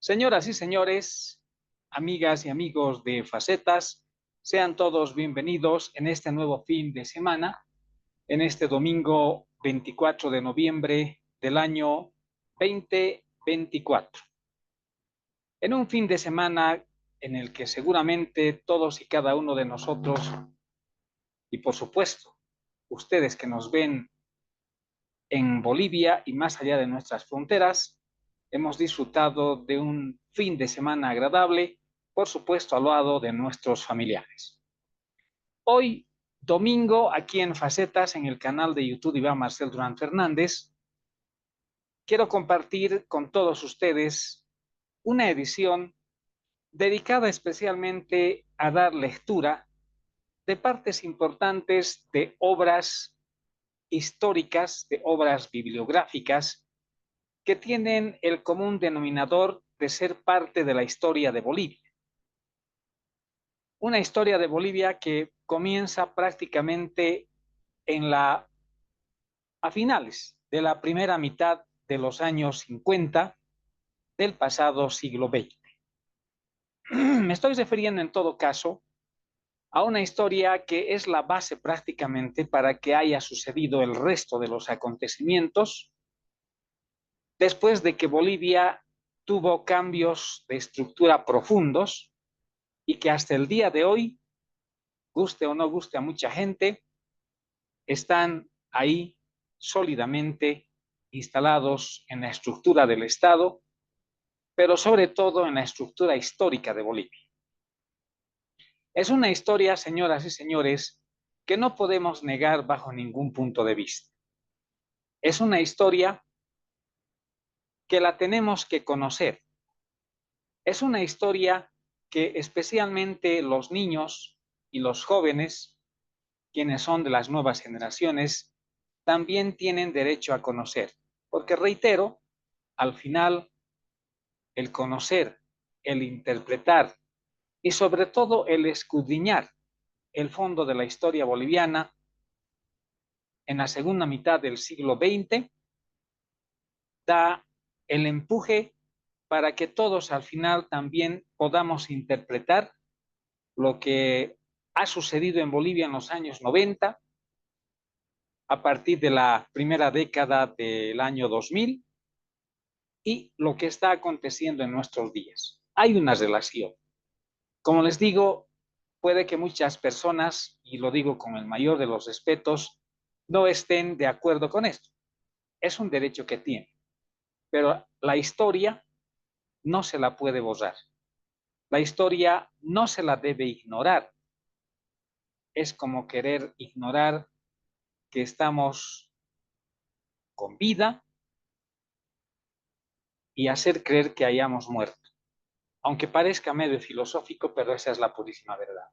Señoras y señores, amigas y amigos de Facetas, sean todos bienvenidos en este nuevo fin de semana, en este domingo 24 de noviembre del año 2024. En un fin de semana en el que seguramente todos y cada uno de nosotros, y por supuesto, ustedes que nos ven en Bolivia y más allá de nuestras fronteras, hemos disfrutado de un fin de semana agradable, por supuesto al lado de nuestros familiares. Hoy, domingo, aquí en Facetas, en el canal de YouTube de Iván Marcel Durán Fernández, quiero compartir con todos ustedes una edición dedicada especialmente a dar lectura de partes importantes de obras históricas, de obras bibliográficas que tienen el común denominador de ser parte de la historia de Bolivia. Una historia de Bolivia que comienza prácticamente a finales de la primera mitad de los años 50 del pasado siglo XX. Me estoy refiriendo en todo caso a una historia que es la base prácticamente para que haya sucedido el resto de los acontecimientos después de que Bolivia tuvo cambios de estructura profundos y que hasta el día de hoy, guste o no guste a mucha gente, están ahí sólidamente instalados en la estructura del Estado, pero sobre todo en la estructura histórica de Bolivia. Es una historia, señoras y señores, que no podemos negar bajo ningún punto de vista. Es una historia que la tenemos que conocer. Es una historia que especialmente los niños y los jóvenes, quienes son de las nuevas generaciones, también tienen derecho a conocer. Porque reitero, al final, el conocer, el interpretar y sobre todo el escudriñar el fondo de la historia boliviana en la segunda mitad del siglo XX da el empuje para que todos al final también podamos interpretar lo que ha sucedido en Bolivia en los años 90, a partir de la primera década del año 2000 y lo que está aconteciendo en nuestros días. Hay una relación. Como les digo, puede que muchas personas, y lo digo con el mayor de los respetos, no estén de acuerdo con esto. Es un derecho que tienen, pero la historia no se la puede borrar. La historia no se la debe ignorar. Es como querer ignorar que estamos con vida y hacer creer que hayamos muerto. Aunque parezca medio filosófico, pero esa es la purísima verdad.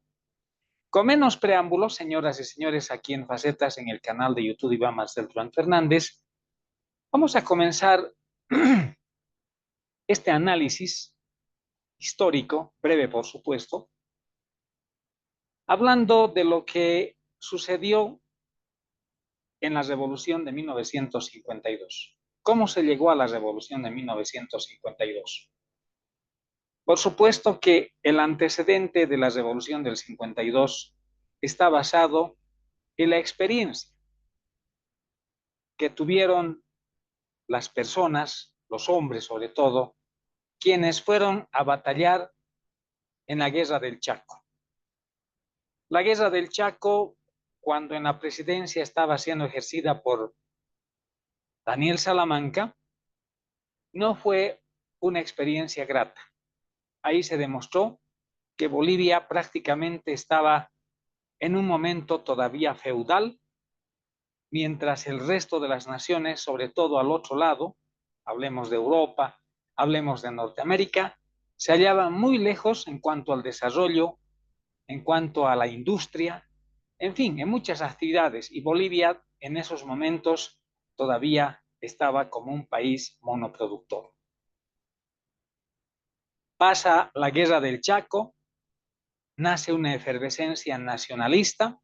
Con menos preámbulos, señoras y señores, aquí en Facetas, en el canal de YouTube Iván Marcel Durán Fernández, vamos a comenzar este análisis histórico, breve por supuesto, hablando de lo que sucedió en la Revolución de 1952. ¿Cómo se llegó a la Revolución de 1952? Por supuesto que el antecedente de la Revolución del 52 está basado en la experiencia que tuvieron las personas, los hombres sobre todo, quienes fueron a batallar en la Guerra del Chaco. La Guerra del Chaco, cuando en la presidencia estaba siendo ejercida por Daniel Salamanca, no fue una experiencia grata. Ahí se demostró que Bolivia prácticamente estaba en un momento todavía feudal, mientras el resto de las naciones, sobre todo al otro lado, hablemos de Europa, hablemos de Norteamérica, se hallaban muy lejos en cuanto al desarrollo, en cuanto a la industria, en fin, en muchas actividades. Y Bolivia en esos momentos todavía estaba como un país monoproductor. Pasa la Guerra del Chaco, nace una efervescencia nacionalista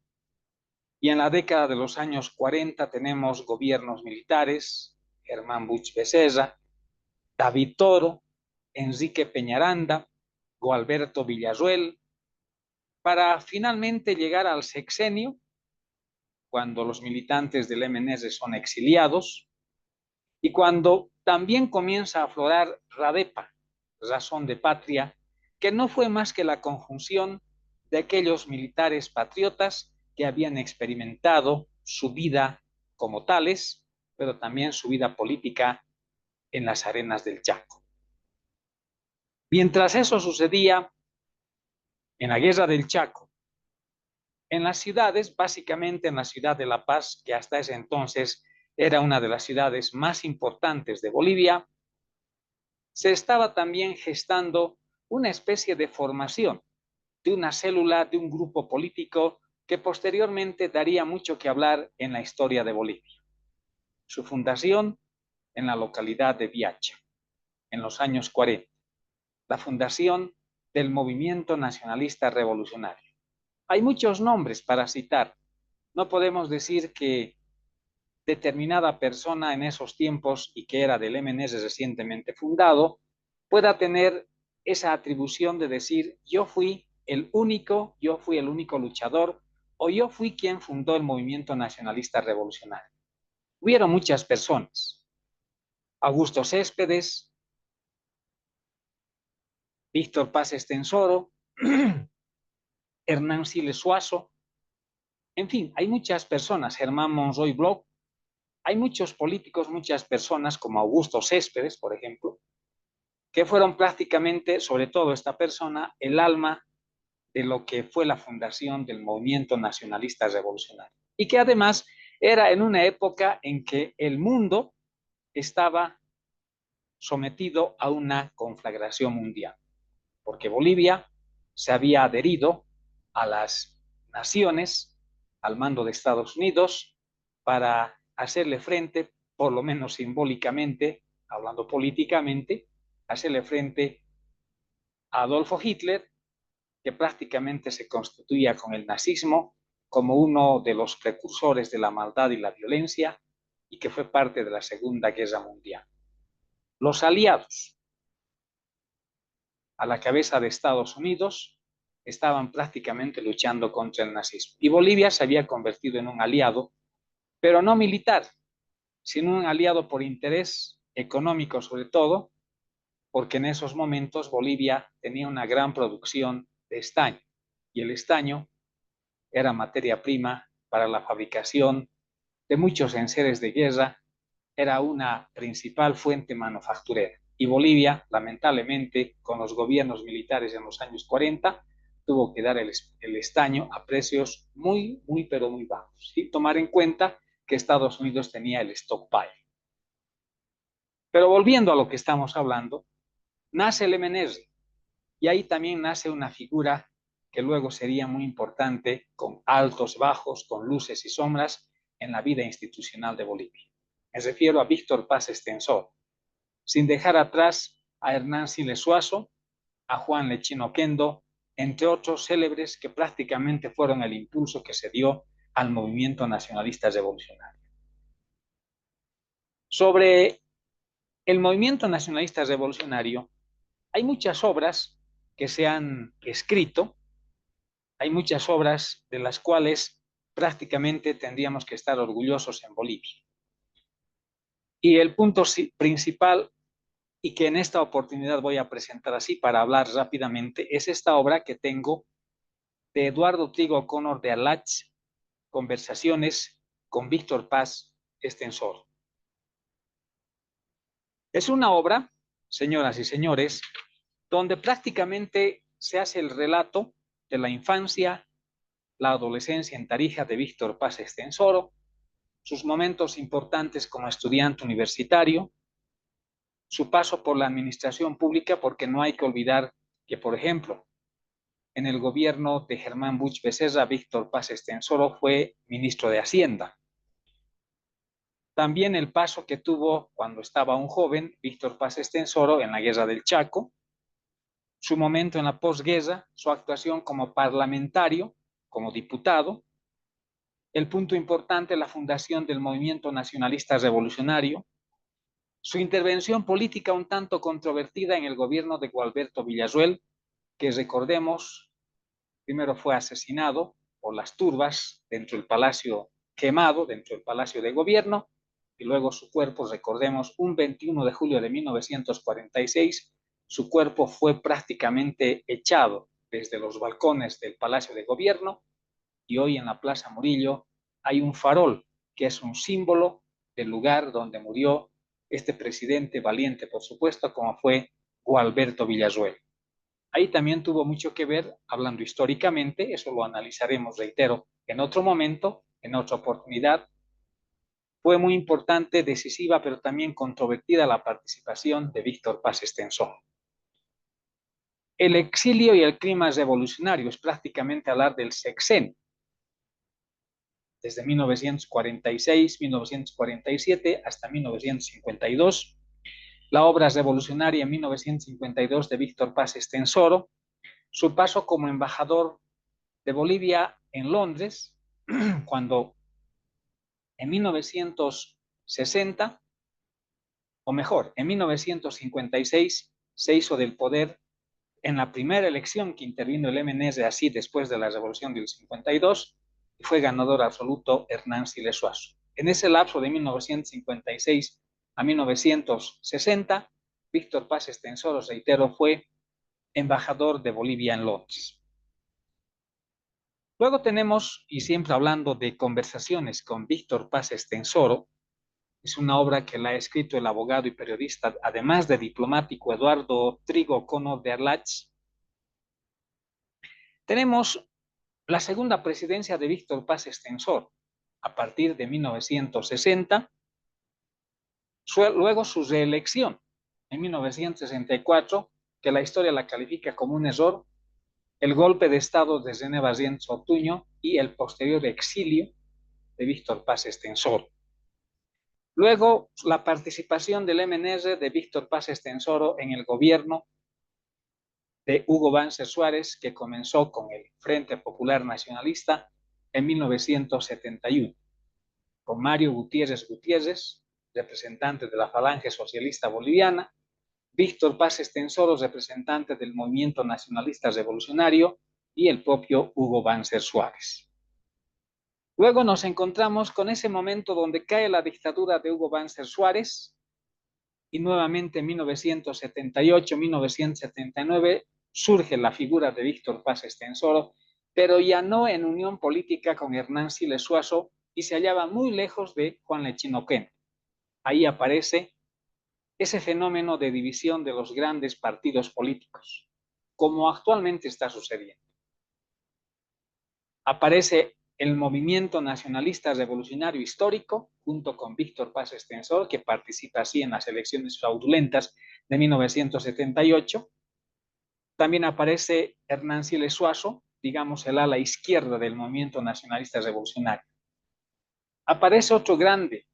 y en la década de los años 40 tenemos gobiernos militares, Germán Buch Becerra, David Toro, Enrique Peñaranda, Gualberto Villarroel, para finalmente llegar al sexenio, cuando los militantes del MNR son exiliados y cuando también comienza a aflorar RADEPA, Razón de Patria, que no fue más que la conjunción de aquellos militares patriotas que habían experimentado su vida como tales, pero también su vida política en las arenas del Chaco. Mientras eso sucedía en la Guerra del Chaco, en las ciudades, básicamente en la ciudad de La Paz, que hasta ese entonces era una de las ciudades más importantes de Bolivia, se estaba también gestando una especie de formación de una célula, de un grupo político que posteriormente daría mucho que hablar en la historia de Bolivia. Su fundación en la localidad de Viacha, en los años 40. La fundación del Movimiento Nacionalista Revolucionario. Hay muchos nombres para citar. No podemos decir que determinada persona en esos tiempos y que era del MNS recientemente fundado, pueda tener esa atribución de decir yo fui el único luchador o yo fui quien fundó el movimiento nacionalista revolucionario. Hubieron muchas personas. Augusto Céspedes, Víctor Paz Estenssoro, Hernán Siles Suazo, en fin, hay muchas personas, Germán Monroy Bloch, hay muchos políticos, muchas personas como Augusto Céspedes, por ejemplo, que fueron prácticamente, sobre todo esta persona, el alma de lo que fue la fundación del movimiento nacionalista revolucionario. Y que además era en una época en que el mundo estaba sometido a una conflagración mundial, porque Bolivia se había adherido a las naciones al mando de Estados Unidos para hacerle frente, por lo menos simbólicamente, hablando políticamente, hacerle frente a Adolfo Hitler, que prácticamente se constituía con el nazismo como uno de los precursores de la maldad y la violencia y que fue parte de la Segunda Guerra Mundial. Los aliados, a la cabeza de Estados Unidos, estaban prácticamente luchando contra el nazismo. Y Bolivia se había convertido en un aliado, pero no militar, sino un aliado por interés económico sobre todo, porque en esos momentos Bolivia tenía una gran producción de estaño y el estaño era materia prima para la fabricación de muchos enseres de guerra, era una principal fuente manufacturera. Y Bolivia, lamentablemente, con los gobiernos militares en los años 40, tuvo que dar el estaño a precios pero muy bajos. Y tomar en cuenta que Estados Unidos tenía el stockpile. Pero volviendo a lo que estamos hablando, nace el MNR y ahí también nace una figura que luego sería muy importante, con altos, bajos, con luces y sombras en la vida institucional de Bolivia. Me refiero a Víctor Paz Estenssoro, sin dejar atrás a Hernán Siles Suazo, a Juan Lechín Oquendo, entre otros célebres que prácticamente fueron el impulso que se dio al movimiento nacionalista revolucionario. Sobre el movimiento nacionalista revolucionario, hay muchas obras que se han escrito, hay muchas obras de las cuales prácticamente tendríamos que estar orgullosos en Bolivia. Y el punto principal, y que en esta oportunidad voy a presentar así para hablar rápidamente, es esta obra que tengo de Eduardo Trigo O'Connor de Alach, Conversaciones con Víctor Paz Estenssoro. Es una obra, señoras y señores, donde prácticamente se hace el relato de la infancia, la adolescencia en Tarija de Víctor Paz Estenssoro, sus momentos importantes como estudiante universitario, su paso por la administración pública, porque no hay que olvidar que, por ejemplo, en el gobierno de Germán Buch Becerra, Víctor Paz Estenssoro fue ministro de Hacienda. También el paso que tuvo cuando estaba un joven, Víctor Paz Estenssoro, en la Guerra del Chaco, su momento en la posguerra, su actuación como parlamentario, como diputado, el punto importante, la fundación del Movimiento Nacionalista Revolucionario, Su intervención política un tanto controvertida en el gobierno de Gualberto Villazuel, que recordemos, primero fue asesinado por las turbas dentro del palacio, quemado dentro del palacio de gobierno, y luego su cuerpo, recordemos, un 21 de julio de 1946, su cuerpo fue prácticamente echado desde los balcones del palacio de gobierno, y hoy en la Plaza Murillo hay un farol que es un símbolo del lugar donde murió este presidente valiente, por supuesto, como fue Gualberto Villazuel. Ahí también tuvo mucho que ver, hablando históricamente, eso lo analizaremos, reitero, en otro momento, en otra oportunidad. Fue muy importante, decisiva, pero también controvertida la participación de Víctor Paz Estenssoro. El exilio y el clima revolucionario es prácticamente hablar del sexenio, desde 1946, 1947 hasta 1952. La obra revolucionaria en 1952 de Víctor Paz Estenssoro, su paso como embajador de Bolivia en Londres, cuando en 1960, o mejor, en 1956, se hizo del poder en la primera elección que intervino el MNS así después de la revolución del 52, y fue ganador absoluto Hernán Siles Suazo. En ese lapso de 1956 a 1960, Víctor Paz Estenssoro, reitero, fue embajador de Bolivia en Londres. Luego tenemos, y siempre hablando de conversaciones con Víctor Paz Estenssoro, es una obra que la ha escrito el abogado y periodista, además de diplomático, Eduardo Trigo Cono de Arlach. Tenemos la segunda presidencia de Víctor Paz Estenssoro, a partir de 1960, luego su reelección en 1964, que la historia la califica como un error, el golpe de Estado de René Barrientos Ortuño y el posterior exilio de Víctor Paz Estenssoro. Luego, la participación del MNR de Víctor Paz Estenssoro en el gobierno de Hugo Banzer Suárez, que comenzó con el Frente Popular Nacionalista en 1971, con Mario Gutiérrez Gutiérrez, representante de la Falange Socialista Boliviana, Víctor Paz Estenssoro, representante del Movimiento Nacionalista Revolucionario, y el propio Hugo Banzer Suárez. Luego nos encontramos con ese momento donde cae la dictadura de Hugo Banzer Suárez, y nuevamente en 1978-1979 surge la figura de Víctor Paz Estenssoro, pero ya no en unión política con Hernán Siles Suazo, y se hallaba muy lejos de Juan Lechino Quén. Ahí aparece ese fenómeno de división de los grandes partidos políticos, como actualmente está sucediendo. Aparece el movimiento nacionalista revolucionario histórico, junto con Víctor Paz Estenssoro, que participa así en las elecciones fraudulentas de 1978. También aparece Hernán Siles Suazo, digamos el ala izquierda del movimiento nacionalista revolucionario. Aparece otro grande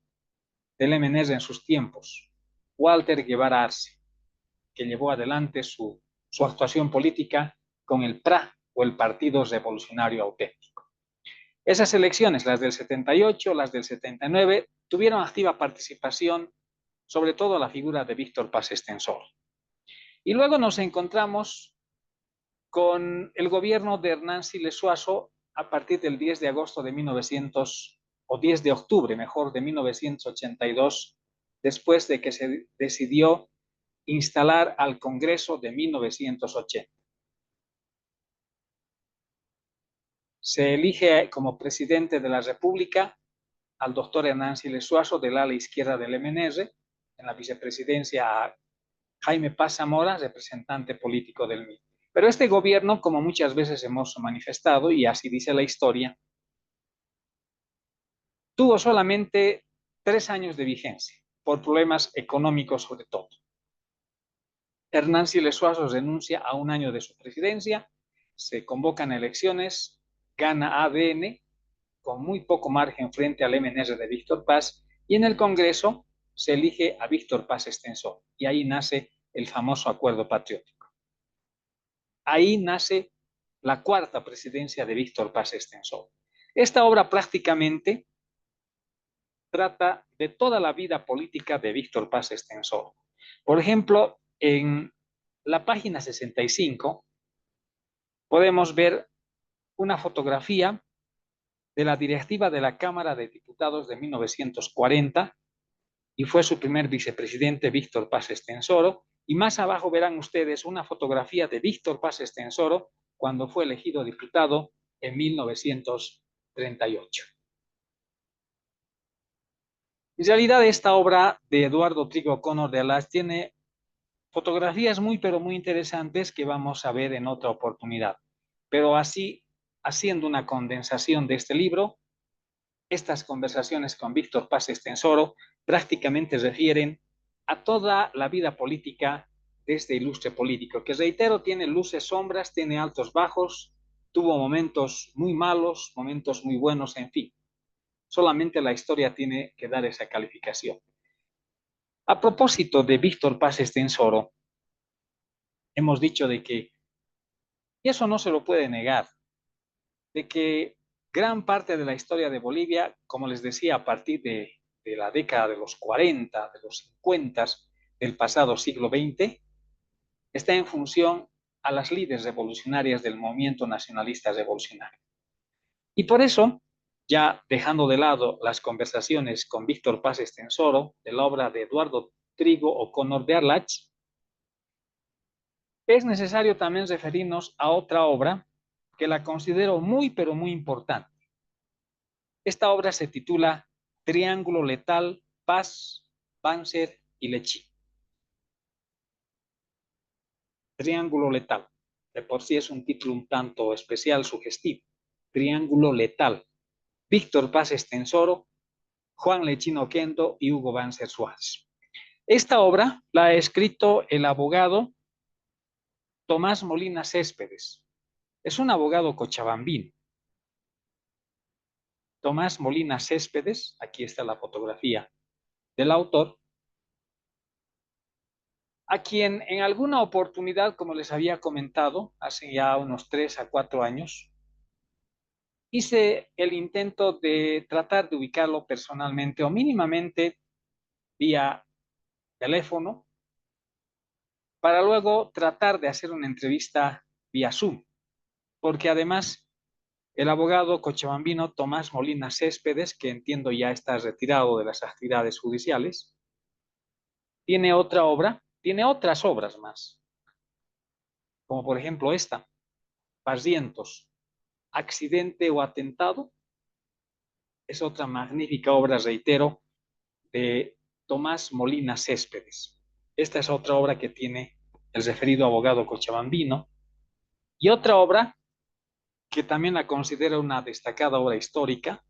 del MNR en sus tiempos, Walter Guevara Arce, que llevó adelante su actuación política con el PRA, o el Partido Revolucionario Auténtico. Esas elecciones, las del 78, las del 79, tuvieron activa participación, sobre todo la figura de Víctor Paz Estenssoro. Y luego nos encontramos con el gobierno de Hernán Siles Suazo a partir del 10 de agosto de 1900, o 10 de octubre, mejor, de 1982, después de que se decidió instalar al Congreso de 1980. Se elige como presidente de la República al doctor Hernán Siles Suazo, del ala izquierda del MNR, en la vicepresidencia a Jaime Paz Zamora, representante político del MIR. Pero este gobierno, como muchas veces hemos manifestado, y así dice la historia, tuvo solamente 3 años de vigencia, por problemas económicos sobre todo. Hernán Siles Suazo renuncia a 1 año de su presidencia, se convocan elecciones, gana ADN con muy poco margen frente al MNR de Víctor Paz, y en el Congreso se elige a Víctor Paz Estenssoro, y ahí nace el famoso Acuerdo Patriótico. Ahí nace la 4ª presidencia de Víctor Paz Estenssoro. Esta obra prácticamente trata de toda la vida política de Víctor Paz Estenssoro. Por ejemplo, en la página 65 podemos ver una fotografía de la directiva de la Cámara de Diputados de 1940 y fue su primer vicepresidente Víctor Paz Estenssoro. Y más abajo verán ustedes una fotografía de Víctor Paz Estenssoro cuando fue elegido diputado en 1938. En realidad, esta obra de Eduardo Trigo O'Connor de Alas tiene fotografías muy, pero muy interesantes que vamos a ver en otra oportunidad. Pero así, haciendo una condensación de este libro, estas conversaciones con Víctor Paz Estenssoro prácticamente refieren a toda la vida política de este ilustre político, que reitero, tiene luces, sombras, tiene altos, bajos, tuvo momentos muy malos, momentos muy buenos, en fin. Solamente la historia tiene que dar esa calificación. A propósito de Víctor Paz Estenssoro, hemos dicho de que, y eso no se lo puede negar, de que gran parte de la historia de Bolivia, como les decía, a partir de la década de los 40, de los 50 del pasado siglo XX, está en función a las líderes revolucionarias del movimiento nacionalista revolucionario. Y por eso, ya dejando de lado las conversaciones con Víctor Paz Estenssoro de la obra de Eduardo Trigo O'Connor de Arlach, es necesario también referirnos a otra obra que la considero muy, pero muy importante. Esta obra se titula Triángulo Letal, Paz, Banzer y Lechín. Triángulo Letal. De por sí es un título un tanto especial, sugestivo. Triángulo Letal. Víctor Paz Estenssoro, Juan Lechín Oquendo y Hugo Banzer Suárez. Esta obra la ha escrito el abogado Tomás Molina Céspedes. Es un abogado cochabambino. Tomás Molina Céspedes, aquí está la fotografía del autor, a quien en alguna oportunidad, como les había comentado, hace ya unos 3 a 4 años, hice el intento de tratar de ubicarlo personalmente o mínimamente vía teléfono, para luego tratar de hacer una entrevista vía Zoom, porque además el abogado cochabambino Tomás Molina Céspedes, que entiendo ya está retirado de las actividades judiciales, tiene otra obra, tiene otras obras más, como por ejemplo esta, Barrientos, Accidente o Atentado, es otra magnífica obra, reitero, de Tomás Molina Céspedes. Esta es otra obra que tiene el referido abogado cochabambino. Y otra obra, que también la considero una destacada obra histórica,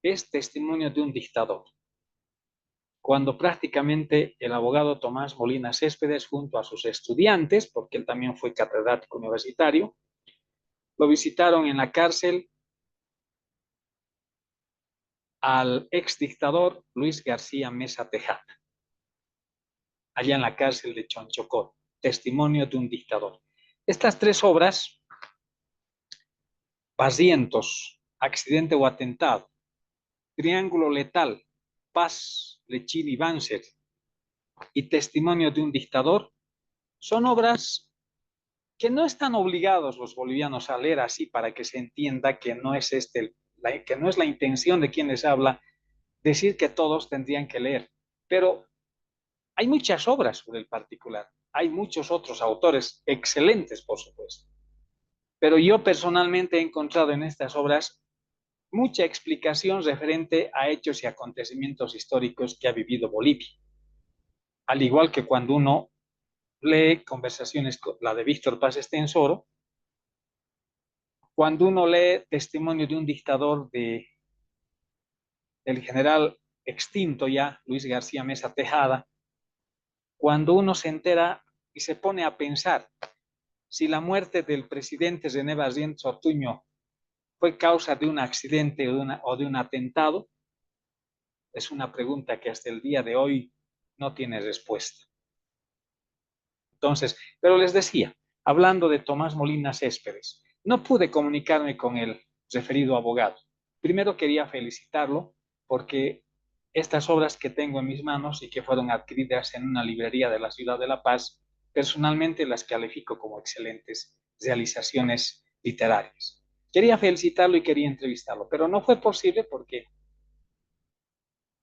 es Testimonio de un dictador, cuando prácticamente el abogado Tomás Molina Céspedes, junto a sus estudiantes, porque él también fue catedrático universitario, lo visitaron en la cárcel al ex dictador Luis García Meza Tejada, allá en la cárcel de Chonchocó, Testimonio de un dictador. Estas tres obras, Barrientos, Accidente o Atentado, Triángulo Letal, Paz, Lechín y Banzer, y Testimonio de un dictador, son obras que no están obligados los bolivianos a leer así para que se entienda que no es que no es la intención de quien les habla decir que todos tendrían que leer, pero hay muchas obras sobre el particular, hay muchos otros autores excelentes, por supuesto, pero yo personalmente he encontrado en estas obras mucha explicación referente a hechos y acontecimientos históricos que ha vivido Bolivia, al igual que cuando uno lee conversaciones, la de Víctor Paz Estenssoro, cuando uno lee Testimonio de un dictador del general extinto ya, Luis García Meza Tejada, cuando uno se entera y se pone a pensar si la muerte del presidente René Barrientos Ortuño fue causa de un accidente o de un atentado, es una pregunta que hasta el día de hoy no tiene respuesta. Entonces, pero les decía, hablando de Tomás Molina Céspedes, no pude comunicarme con el referido abogado. Primero quería felicitarlo porque estas obras que tengo en mis manos y que fueron adquiridas en una librería de la ciudad de La Paz, personalmente las califico como excelentes realizaciones literarias. Quería felicitarlo y quería entrevistarlo, pero no fue posible porque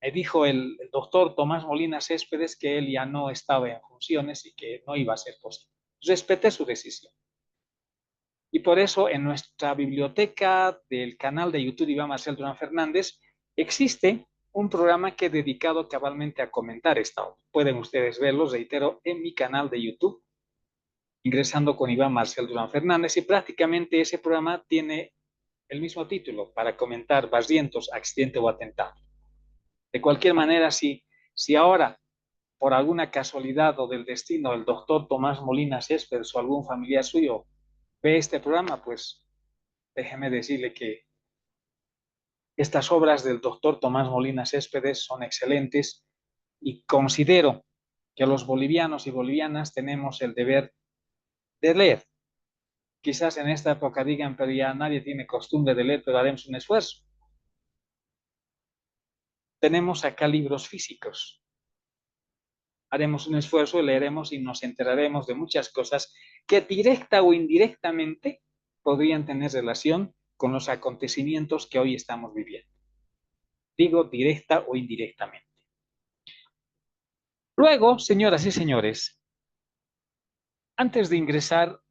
me dijo el doctor Tomás Molina Céspedes que él ya no estaba en funciones y que no iba a ser posible. Respeté su decisión. Y por eso en nuestra biblioteca del canal de YouTube Iván Marcel Durán Fernández existe un programa que he dedicado cabalmente a comentar esta obra. Pueden ustedes verlo, reitero, en mi canal de YouTube, ingresando con Iván Marcel Durán Fernández, y prácticamente ese programa tiene el mismo título, para comentar Barrientos, accidente o atentado. De cualquier manera, si ahora, por alguna casualidad o del destino, el doctor Tomás Molina Céspedes o algún familiar suyo ve este programa, pues déjeme decirle que estas obras del doctor Tomás Molina Céspedes son excelentes y considero que los bolivianos y bolivianas tenemos el deber de leer. Quizás en esta época digan, pero ya nadie tiene costumbre de leer, pero haremos un esfuerzo. Tenemos acá libros físicos. Haremos un esfuerzo, leeremos y nos enteraremos de muchas cosas que directa o indirectamente podrían tener relación con los acontecimientos que hoy estamos viviendo. Digo directa o indirectamente. Luego, señoras y señores, antes de ingresar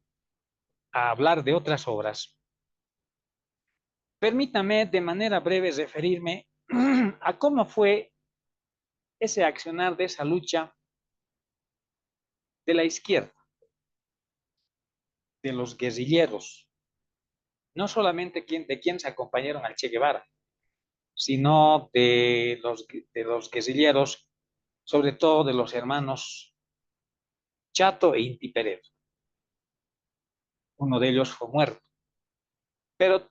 a hablar de otras obras, permítame de manera breve referirme a cómo fue ese accionar de esa lucha de la izquierda, de los guerrilleros, no solamente de quienes acompañaron al Che Guevara, sino de los guerrilleros, sobre todo de los hermanos Chato e Inti Pérez. Uno de ellos fue muerto. Pero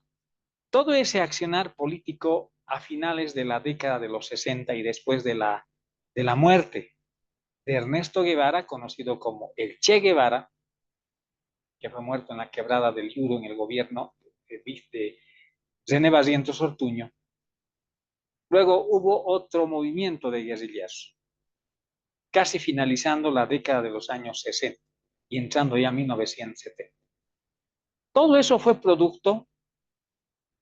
todo ese accionar político a finales de la década de los 60 y después de la muerte de Ernesto Guevara, conocido como el Che Guevara, que fue muerto en la quebrada del Yuro en el gobierno de René Barrientos Ortuño. Luego hubo otro movimiento de guerrilleros, casi finalizando la década de los años 60 y entrando ya a 1970. Todo eso fue producto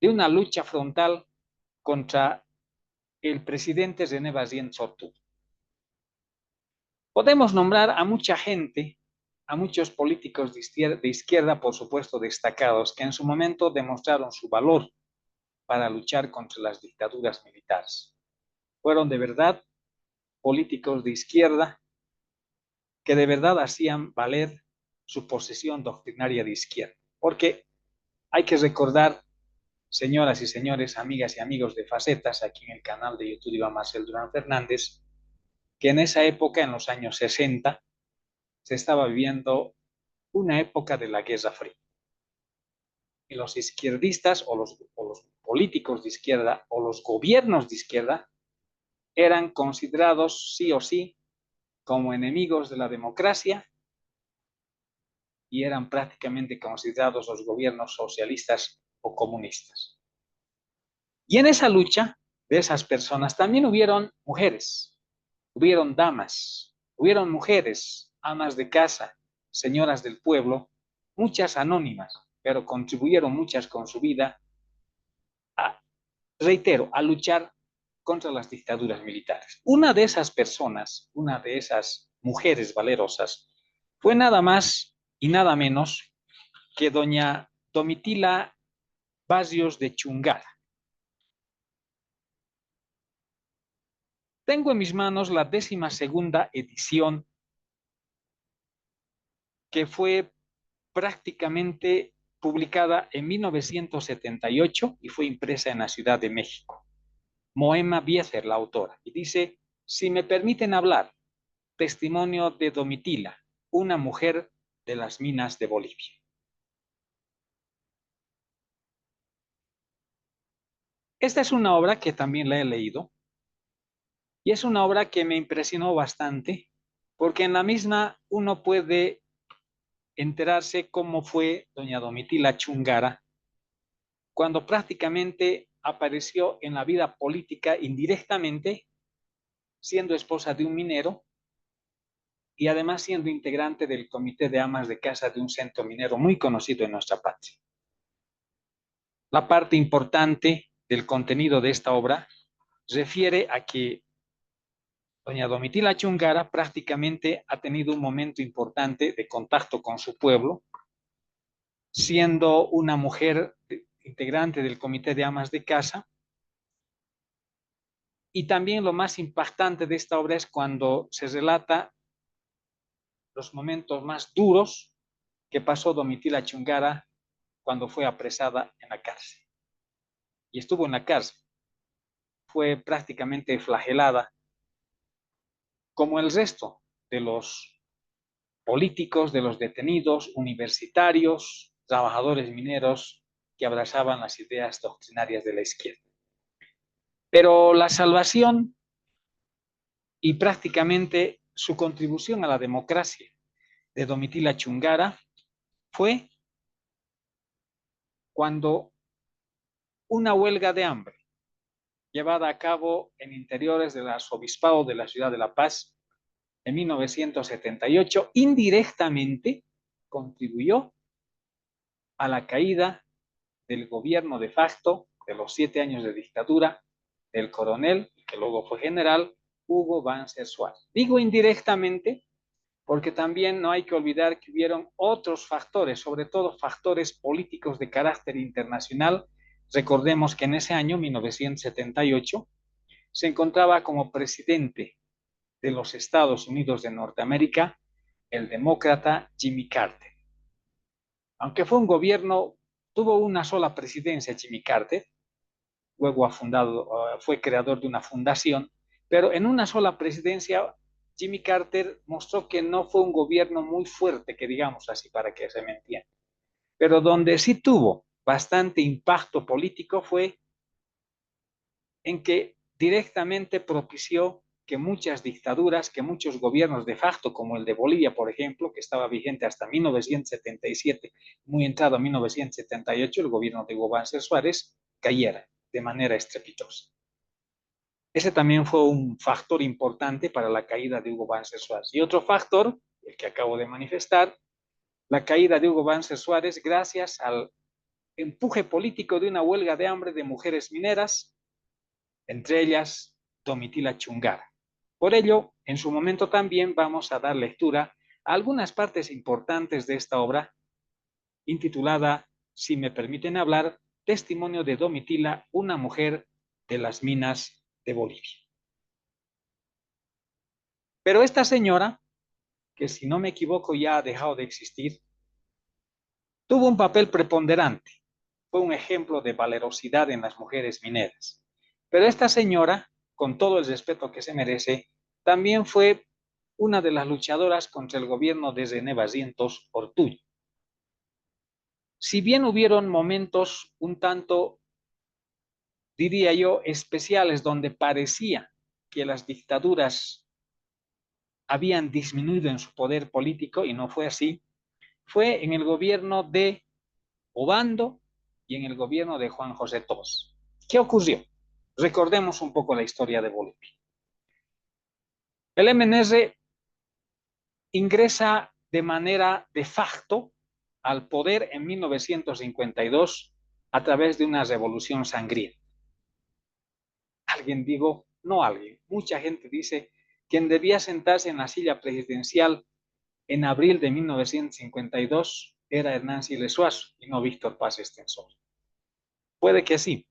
de una lucha frontal contra el presidente René Barrientos Ortuño. Podemos nombrar a mucha gente, a muchos políticos de izquierda, por supuesto destacados, que en su momento demostraron su valor para luchar contra las dictaduras militares. Fueron de verdad políticos de izquierda que de verdad hacían valer su posición doctrinaria de izquierda. Porque hay que recordar, señoras y señores, amigas y amigos de Facetas, aquí en el canal de YouTube Iván Marcel Durán Fernández, que en esa época, en los años 60, se estaba viviendo una época de la Guerra Fría. Y los izquierdistas o los políticos de izquierda o los gobiernos de izquierda eran considerados sí o sí como enemigos de la democracia y eran prácticamente considerados los gobiernos socialistas o comunistas. Y en esa lucha de esas personas también hubieron mujeres, hubieron damas, hubieron mujeres, amas de casa, señoras del pueblo, muchas anónimas, pero contribuyeron muchas con su vida a, reitero, a luchar contra las dictaduras militares. Una de esas personas, una de esas mujeres valerosas, fue nada más y nada menos que doña Domitila Barrios de Chungara. Tengo en mis manos la 12ª edición, que fue prácticamente publicada en 1978 y fue impresa en la Ciudad de México. Moema Bieser, la autora, y dice: si me permiten hablar, testimonio de Domitila, una mujer de las minas de Bolivia. Esta es una obra que también la he leído y es una obra que me impresionó bastante porque en la misma uno puede enterarse cómo fue doña Domitila Chungara cuando prácticamente apareció en la vida política indirectamente siendo esposa de un minero y además siendo integrante del comité de amas de casa de un centro minero muy conocido en nuestra patria. La parte importante del contenido de esta obra refiere a que doña Domitila Chungara prácticamente ha tenido un momento importante de contacto con su pueblo, siendo una mujer integrante del comité de amas de casa. Y también lo más impactante de esta obra es cuando se relata los momentos más duros que pasó Domitila Chungara cuando fue apresada en la cárcel. Y estuvo en la cárcel. Fue prácticamente flagelada, como el resto de los políticos, de los detenidos, universitarios, trabajadores mineros que abrazaban las ideas doctrinarias de la izquierda. Pero la salvación y prácticamente su contribución a la democracia de Domitila Chungara fue cuando una huelga de hambre llevada a cabo en interiores del arzobispado de la ciudad de La Paz en 1978 indirectamente contribuyó a la caída del gobierno de facto de los 7 años de dictadura del coronel, que luego fue general, Hugo Banzer Suárez. Digo indirectamente porque también no hay que olvidar que hubieron otros factores, sobre todo factores políticos de carácter internacional. Recordemos que en ese año, 1978, se encontraba como presidente de los Estados Unidos de Norteamérica el demócrata Jimmy Carter. Aunque fue un gobierno, tuvo una sola presidencia Jimmy Carter, luego fue creador de una fundación, pero en una sola presidencia Jimmy Carter mostró que no fue un gobierno muy fuerte, que digamos así, para que se me entienda. Pero donde sí tuvo bastante impacto político fue en que directamente propició que muchas dictaduras, que muchos gobiernos de facto, como el de Bolivia, por ejemplo, que estaba vigente hasta 1977, muy entrado a 1978, el gobierno de Hugo Banzer Suárez, cayera de manera estrepitosa. Ese también fue un factor importante para la caída de Hugo Banzer Suárez. Y otro factor, el que acabo de manifestar, la caída de Hugo Banzer Suárez gracias al empuje político de una huelga de hambre de mujeres mineras, entre ellas Domitila Chungara. Por ello, en su momento también vamos a dar lectura a algunas partes importantes de esta obra, intitulada, si me permiten hablar, Testimonio de Domitila, una mujer de las minas de Bolivia. Pero esta señora, que si no me equivoco ya ha dejado de existir, tuvo un papel preponderante. Fue un ejemplo de valerosidad en las mujeres mineras. Pero esta señora, con todo el respeto que se merece, también fue una de las luchadoras contra el gobierno de René Barrientos Ortuño. Si bien hubieron momentos un tanto, diría yo, especiales donde parecía que las dictaduras habían disminuido en su poder político, y no fue así, fue en el gobierno de Obando y en el gobierno de Juan José Toz. ¿Qué ocurrió? Recordemos un poco la historia de Bolivia. El MNR ingresa de manera de facto al poder en 1952 a través de una revolución sangrienta. Alguien digo, no alguien, mucha gente dice quien debía sentarse en la silla presidencial en abril de 1952 era Hernán Siles Suazo y no Víctor Paz Estenssoro. Puede que sí,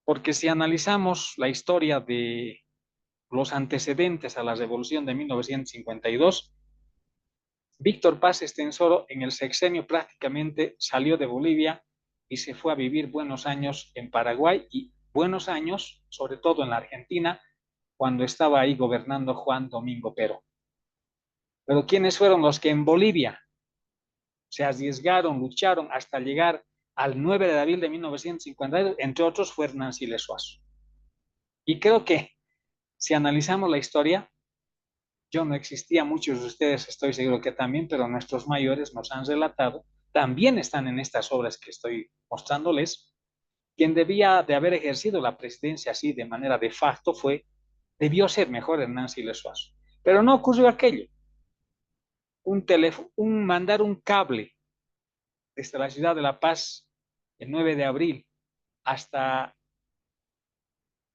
porque si analizamos la historia de los antecedentes a la revolución de 1952, Víctor Paz Estenssoro en el sexenio prácticamente salió de Bolivia y se fue a vivir buenos años en Paraguay y buenos años, sobre todo en la Argentina, cuando estaba ahí gobernando Juan Domingo Perón. Pero ¿quiénes fueron los que en Bolivia se arriesgaron, lucharon hasta llegar al 9 de abril de 1952? Entre otros fue Hernán Siles Suazo. Y creo que si analizamos la historia, yo no existía, muchos de ustedes estoy seguro que también, pero nuestros mayores nos han relatado, también están en estas obras que estoy mostrándoles, quien debía de haber ejercido la presidencia así de manera de facto fue Debió ser mejor Hernán Siles Suazo. Pero no ocurrió aquello. Mandar un cable desde la ciudad de La Paz el 9 de abril hasta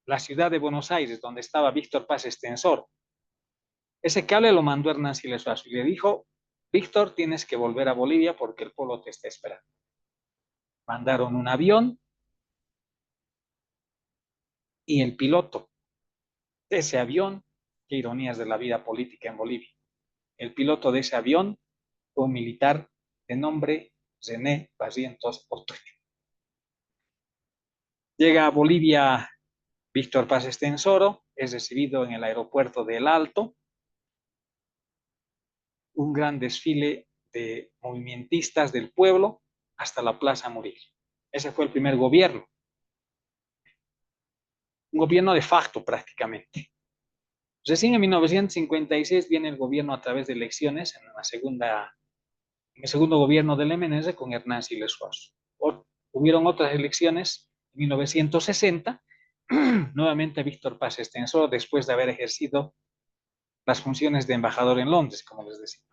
la ciudad de Buenos Aires, donde estaba Víctor Paz Extensor. Ese cable lo mandó Hernán Siles Suazo y le dijo: Víctor, tienes que volver a Bolivia porque el pueblo te está esperando. Mandaron un avión y el piloto de ese avión, qué ironías de la vida política en Bolivia, el piloto de ese avión fue un militar de nombre René Barrientos Ortuño. Llega a Bolivia Víctor Paz Extensoro, es recibido en el aeropuerto de El Alto, un gran desfile de movimentistas del pueblo hasta la Plaza Murillo. Ese fue el primer gobierno, un gobierno de facto prácticamente. Recién en 1956 viene el gobierno a través de elecciones en el segundo gobierno del MNS con Hernán Siles Suazo. Hubieron otras elecciones en 1960, nuevamente Víctor Paz Extensor, después de haber ejercido las funciones de embajador en Londres, como les decía.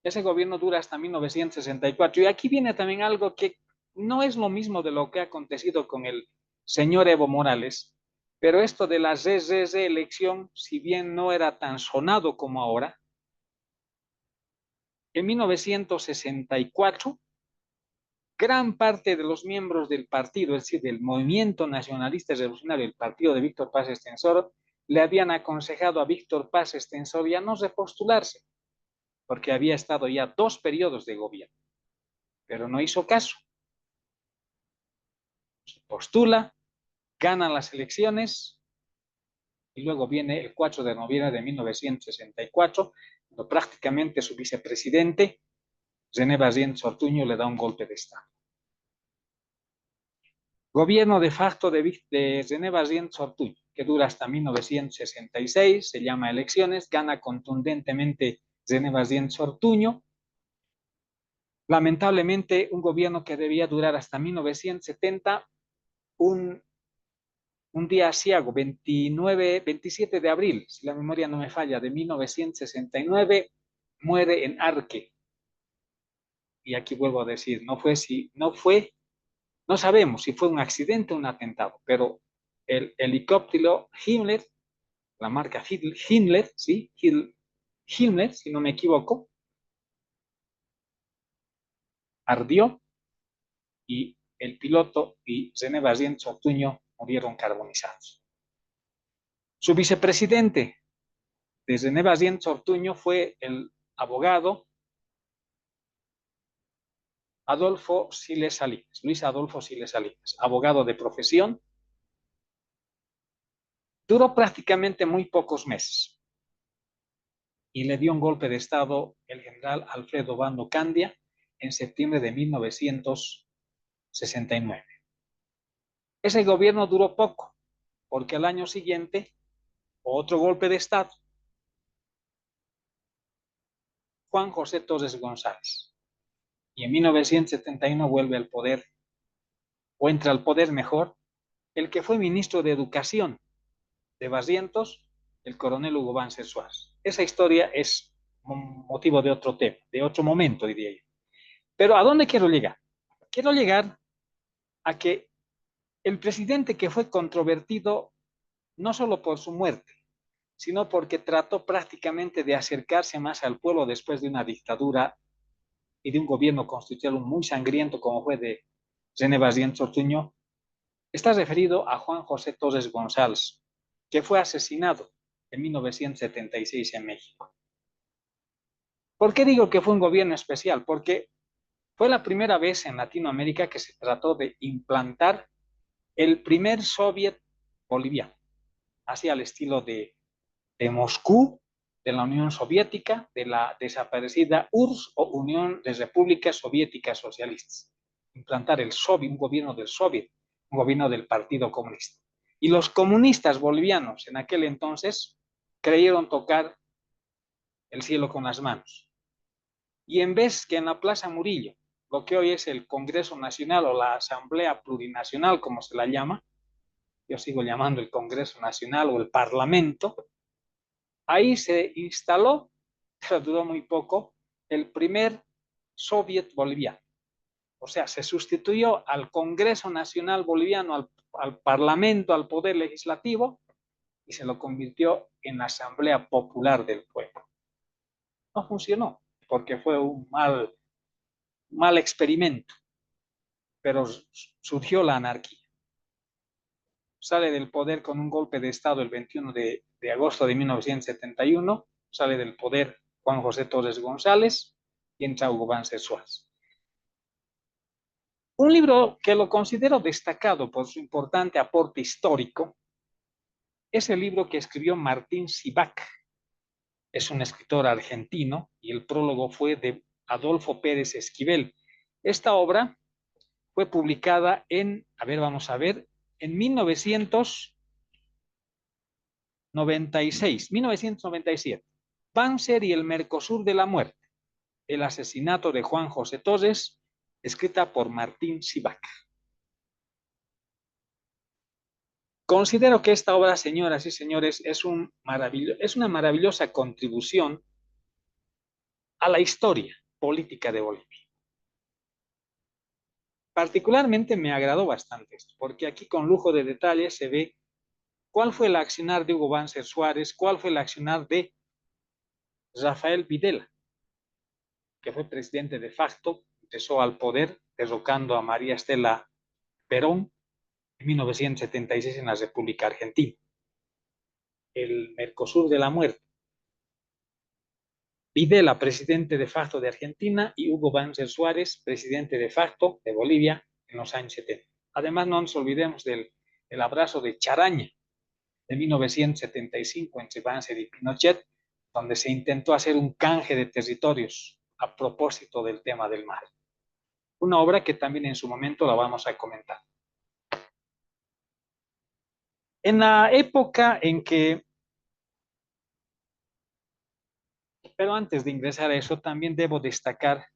Ese gobierno dura hasta 1964. Y aquí viene también algo que no es lo mismo de lo que ha acontecido con el señor Evo Morales, pero esto de la reelección, si bien no era tan sonado como ahora, en 1964, gran parte de los miembros del partido, es decir, del Movimiento Nacionalista Revolucionario, el partido de Víctor Paz Extensor, le habían aconsejado a Víctor Paz Extensor ya no repostularse, porque había estado ya 2 periodos de gobierno, pero no hizo caso. Se postula, gana las elecciones y luego viene el 4 de noviembre de 1964, cuando prácticamente su vicepresidente, René Barrientos Ortuño, le da un golpe de Estado. Gobierno de facto de René Barrientos Ortuño, que dura hasta 1966, se llama elecciones, gana contundentemente René Barrientos Ortuño. Lamentablemente, un gobierno que debía durar hasta 1970, un día asiago, 27 de abril, si la memoria no me falla, de 1969, muere en Arque. Y aquí vuelvo a decir, no sabemos si fue un accidente o un atentado, pero el helicóptero Himmler, la marca Himmler, ¿sí? Himmler, si no me equivoco, ardió y el piloto y René Barrientos Ortuño murieron carbonizados. Su vicepresidente de René Barrientos Ortuño fue el abogado Adolfo Siles Salinas, Luis Adolfo Siles Salinas, abogado de profesión. Duró prácticamente muy pocos meses y le dio un golpe de Estado el general Alfredo Bando Candia en septiembre de 1969. Ese gobierno duró poco, porque al año siguiente, otro golpe de Estado, Juan José Torres González. Y en 1971 vuelve al poder, o entra al poder mejor, el que fue ministro de Educación de Barrientos, el coronel Hugo Banzer Suárez. Esa historia es motivo de otro tema, de otro momento, diría yo. Pero ¿a dónde quiero llegar? Quiero llegar a que el presidente que fue controvertido no solo por su muerte, sino porque trató prácticamente de acercarse más al pueblo después de una dictadura y de un gobierno constitucional muy sangriento como fue de René Barrientos Ortuño, está referido a Juan José Torres González, que fue asesinado en 1976 en México. ¿Por qué digo que fue un gobierno especial? Porque fue la primera vez en Latinoamérica que se trató de implantar el primer soviet boliviano, así al estilo de Moscú, de la Unión Soviética, de la desaparecida URSS o Unión de Repúblicas Soviéticas Socialistas. Implantar un gobierno del Soviet, un gobierno del Partido Comunista. Y los comunistas bolivianos en aquel entonces creyeron tocar el cielo con las manos. Y en vez que en la Plaza Murillo, lo que hoy es el Congreso Nacional o la Asamblea Plurinacional, como se la llama, yo sigo llamando el Congreso Nacional o el Parlamento, ahí se instaló, pero duró muy poco, el primer Soviet boliviano. O sea, se sustituyó al Congreso Nacional Boliviano, al Parlamento, al Poder Legislativo, y se lo convirtió en la Asamblea Popular del Pueblo. No funcionó, porque fue un mal experimento, pero surgió la anarquía. Sale del poder con un golpe de Estado el 21 de agosto de 1971, sale del poder Juan José Torres González y entra Hugo Banzer Suárez. Un libro que lo considero destacado por su importante aporte histórico es el libro que escribió Martín Sibak. Es un escritor argentino y el prólogo fue de Adolfo Pérez Esquivel. Esta obra fue publicada en, vamos a ver, en 1997. Banzer y el Mercosur de la muerte. El asesinato de Juan José Torres, escrita por Martín Sibak. Considero que esta obra, señoras y señores, es una maravillosa contribución a la historia política de Bolivia. Particularmente me agradó bastante esto, porque aquí con lujo de detalles se ve cuál fue el accionar de Hugo Banzer Suárez, cuál fue el accionar de Rafael Videla, que fue presidente de facto, empezó al poder derrocando a María Estela Perón en 1976 en la República Argentina. El Mercosur de la muerte. Videla, presidente de facto de Argentina, y Hugo Banzer Suárez, presidente de facto de Bolivia en los años 70. Además, no nos olvidemos del abrazo de Charaña de 1975 entre Banzer y Pinochet, donde se intentó hacer un canje de territorios a propósito del tema del mar. Una obra que también en su momento la vamos a comentar. En la época en que, pero antes de ingresar a eso, también debo destacar,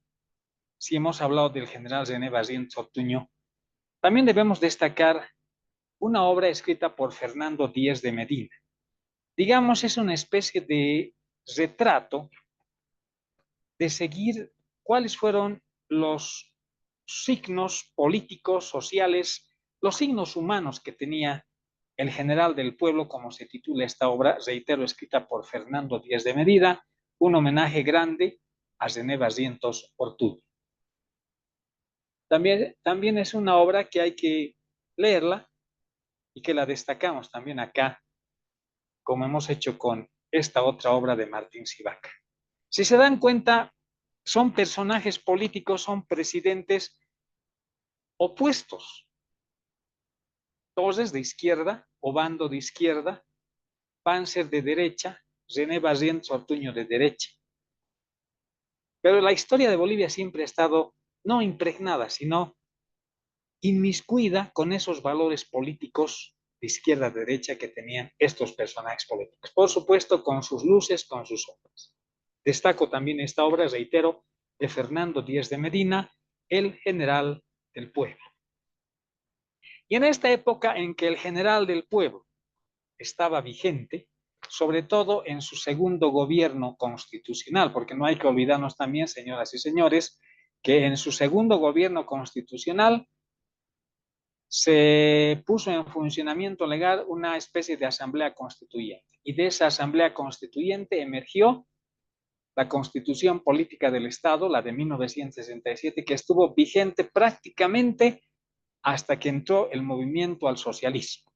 si hemos hablado del general René Barrientos Ortuño, también debemos destacar una obra escrita por Fernando Díez de Medina. Digamos, es una especie de retrato de seguir cuáles fueron los signos políticos, sociales, los signos humanos que tenía el general del pueblo, como se titula esta obra, reitero, escrita por Fernando Díez de Medina, un homenaje grande a René Barrientos Ortuño. También es una obra que hay que leerla y que la destacamos también acá, como hemos hecho con esta otra obra de Martín Sibak. Si se dan cuenta, son personajes políticos, son presidentes opuestos. Torres de izquierda, Obando de izquierda, Banzer de derecha, René Barrientos Ortuño de derecha. Pero la historia de Bolivia siempre ha estado no impregnada, sino inmiscuida con esos valores políticos de izquierda a derecha que tenían estos personajes políticos. Por supuesto, con sus luces, con sus sombras. Destaco también esta obra, reitero, de Fernando Díez de Medina, el general del pueblo. Y en esta época en que el general del pueblo estaba vigente, sobre todo en su segundo gobierno constitucional, porque no hay que olvidarnos también, señoras y señores, que en su segundo gobierno constitucional se puso en funcionamiento legal una especie de asamblea constituyente. Y de esa asamblea constituyente emergió la Constitución Política del Estado, la de 1967, que estuvo vigente prácticamente hasta que entró el movimiento al socialismo,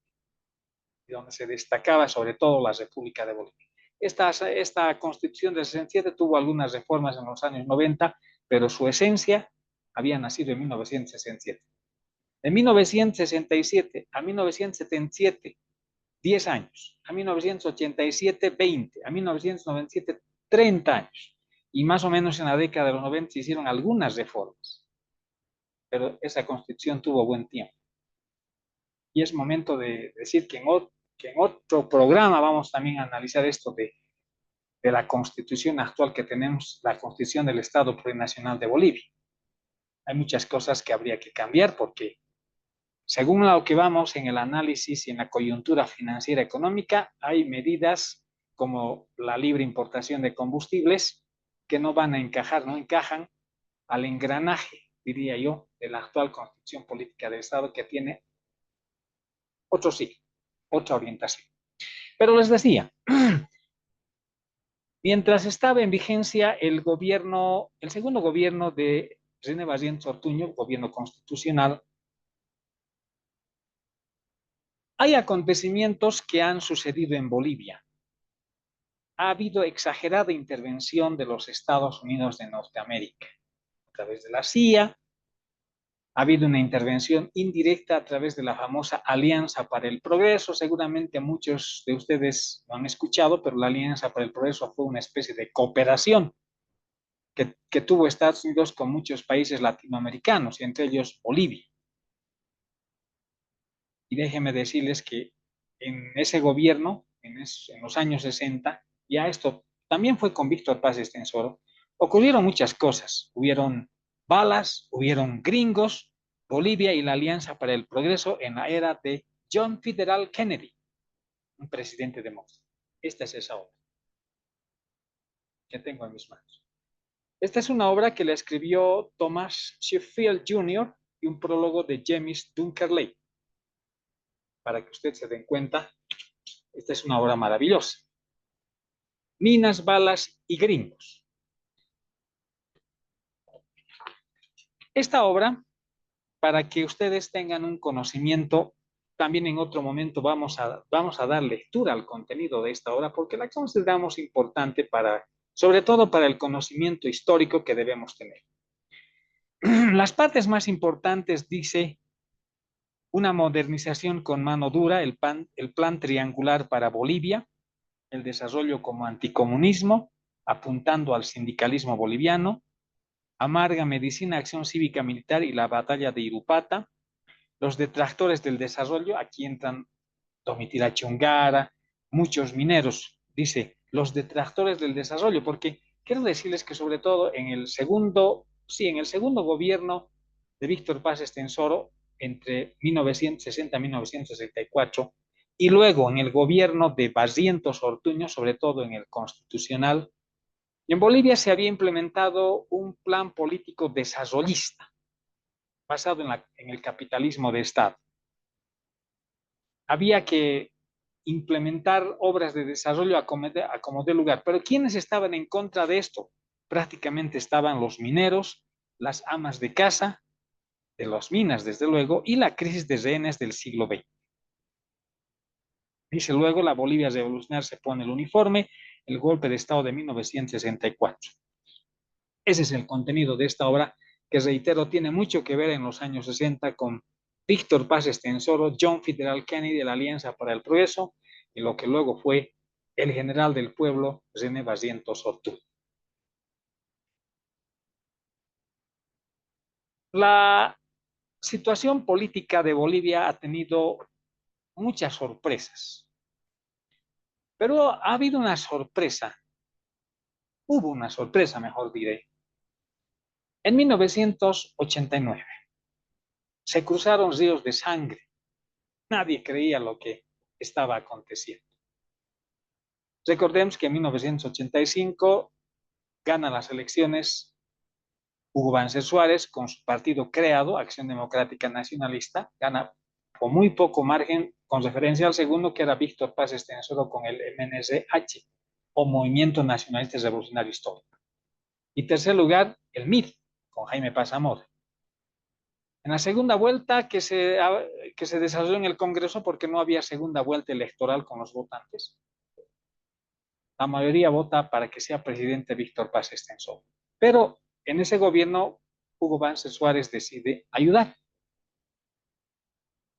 donde se destacaba sobre todo la República de Bolivia. Esta Constitución de 67 tuvo algunas reformas en los años 90, pero su esencia había nacido en 1967. De 1967 a 1977, 10 años. A 1987, 20. A 1997, 30 años. Y más o menos en la década de los 90 se hicieron algunas reformas. Pero esa Constitución tuvo buen tiempo. Y es momento de decir que en otro programa vamos también a analizar esto de la Constitución actual que tenemos, la Constitución del Estado Plurinacional de Bolivia. Hay muchas cosas que habría que cambiar porque Según lo que vamos en el análisis y en la coyuntura financiera económica, hay medidas como la libre importación de combustibles que no van a encajar, no encajan al engranaje, diría yo, de la actual constitución política del Estado que tiene otro sí, otra orientación. Pero les decía, mientras estaba en vigencia el segundo gobierno de René Barrientos Ortuño, gobierno constitucional, hay acontecimientos que han sucedido en Bolivia. Ha habido exagerada intervención de los Estados Unidos de Norteamérica a través de la CIA. Ha habido una intervención indirecta a través de la famosa Alianza para el Progreso. Seguramente muchos de ustedes lo han escuchado, pero la Alianza para el Progreso fue una especie de cooperación que tuvo Estados Unidos con muchos países latinoamericanos, y entre ellos Bolivia. Y déjenme decirles que en ese gobierno, en los años 60, ya esto también fue con Víctor Paz Estenssoro, ocurrieron muchas cosas. Hubieron balas, hubieron gringos, Bolivia y la Alianza para el Progreso en la era de John Fitzgerald Kennedy, un presidente demócrata. Esta es esa obra que tengo en mis manos. Esta es una obra que la escribió Thomas Sheffield Jr. y un prólogo de James Dunkerley. Para que usted se den cuenta, esta es una obra maravillosa. Minas, balas y gringos. Esta obra, para que ustedes tengan un conocimiento, también en otro momento vamos a dar lectura al contenido de esta obra, porque la consideramos importante sobre todo para el conocimiento histórico que debemos tener. Las partes más importantes dice una modernización con mano dura, el plan triangular para Bolivia, el desarrollo como anticomunismo, apuntando al sindicalismo boliviano, amarga medicina, acción cívica militar y la batalla de Irupata, los detractores del desarrollo, aquí entran Domitila Chungara, muchos mineros, dice, los detractores del desarrollo, porque quiero decirles que sobre todo en el segundo gobierno de Víctor Paz Estenssoro, entre 1960 y 1964, y luego en el gobierno de Barrientos Ortuño, sobre todo en el constitucional, y en Bolivia se había implementado un plan político desarrollista basado en el capitalismo de Estado. Había que implementar obras de desarrollo a como dé lugar. Pero ¿quiénes estaban en contra de esto? Prácticamente estaban los mineros, las amas de casa, de las minas, desde luego, y la crisis de rehenes del siglo XX. Dice luego, la Bolivia revolucionaria se pone el uniforme, el golpe de Estado de 1964. Ese es el contenido de esta obra, que reitero, tiene mucho que ver en los años 60 con Víctor Paz Estenssoro, John Fitzgerald Kennedy de la Alianza para el Progreso, y lo que luego fue el general del pueblo, René Barrientos Ortuño. La situación política de Bolivia ha tenido muchas sorpresas, pero ha habido una sorpresa, hubo una sorpresa, mejor diré. En 1989 se cruzaron ríos de sangre. Nadie creía lo que estaba aconteciendo. Recordemos que en 1985 gana las elecciones Hugo Banzer Suárez con su partido creado, Acción Democrática Nacionalista, gana con muy poco margen con referencia al segundo, que era Víctor Paz Estenssoro con el MNSH, o Movimiento Nacionalista Revolucionario Histórico. Y tercer lugar, el MIR, con Jaime Paz Amor. En la segunda vuelta que se desarrolló en el Congreso, porque no había segunda vuelta electoral con los votantes, la mayoría vota para que sea presidente Víctor Paz Estenssoro. Pero en ese gobierno, Hugo Banzer Suárez decide ayudar.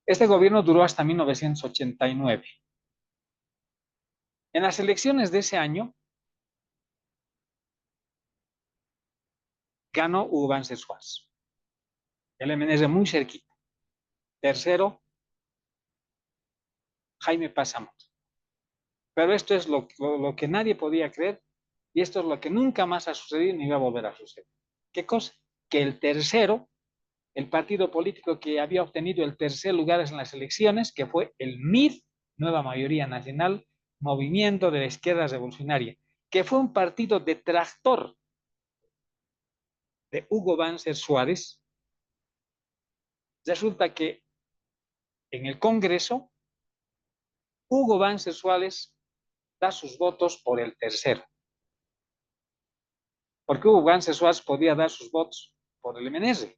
Este gobierno duró hasta 1989. En las elecciones de ese año, ganó Hugo Banzer Suárez. El MNS muy cerquita. Tercero, Jaime Paz Amor. Pero esto es lo que nadie podía creer, y esto es lo que nunca más ha sucedido ni va a volver a suceder. ¿Qué cosa? Que el tercero el partido político que había obtenido el tercer lugar en las elecciones, que fue el MIR, Nueva Mayoría Nacional, Movimiento de la Izquierda Revolucionaria, que fue un partido detractor de Hugo Banzer Suárez. Resulta que en el Congreso, Hugo Banzer Suárez da sus votos por el tercero, porque Hugo Banzer Suárez podía dar sus votos por el MNR,